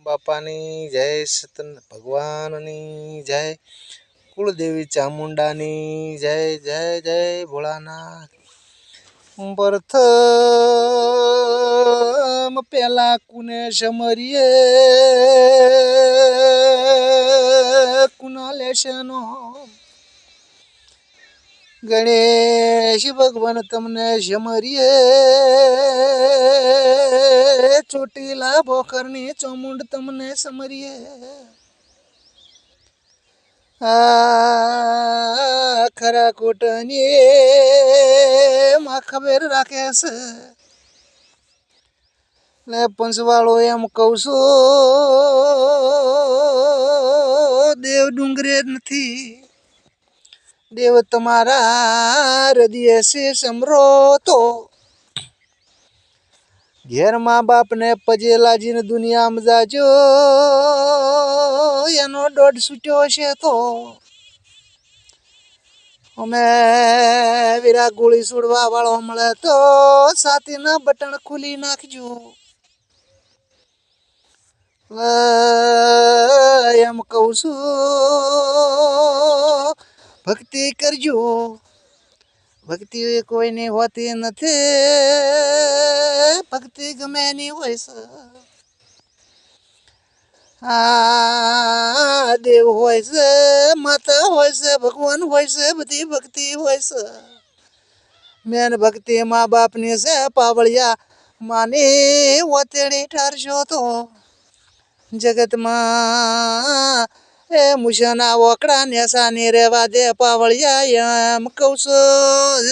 બાપાની જય, સતન ભગવાનની જય, કુળદેવી ચામુંડાની જય જય જય ભોળાનાથ। પ્રથમ પેલા કુને સમરીએ કુના લેશે નો ગણેશ ભગવાન તમને સમરીએ ચોટીલા ભોકરની ચામુંડ તમને સમરીએ। ખરા ખોટાની માં ખબર રાખે છે ને પંચવાળો એમ કહું છું દેવ ડુંગરે નથી, દેવ તમારા હૃદય છે સમરો તો ઘેર મા બાપ ને પજે લાજીને દુનિયામાં જાજો એનો દોઢ છૂટ્યો છે તો અમે વીરા ગોળી છોડવા વાળો મળે તો છાતીના બટન ખુલી નાખજો। એમ કહું છું ભક્તિ કરજો, ભક્તિ કોઈની હોતી નથી, ભક્તિ ગમે એની હોય છે। દેવ હોય છે, માતા હોય છે, ભગવાન હોય છે, બધી ભક્તિ હોય છે। મેન ભક્તિ મા બાપની છે પાવળિયા માની ઓતેડી ઠારશો તો જગતમાં એ મુશાના ઓકડા નેસાની રેવા દે પાવળિયા એમ કહું છું।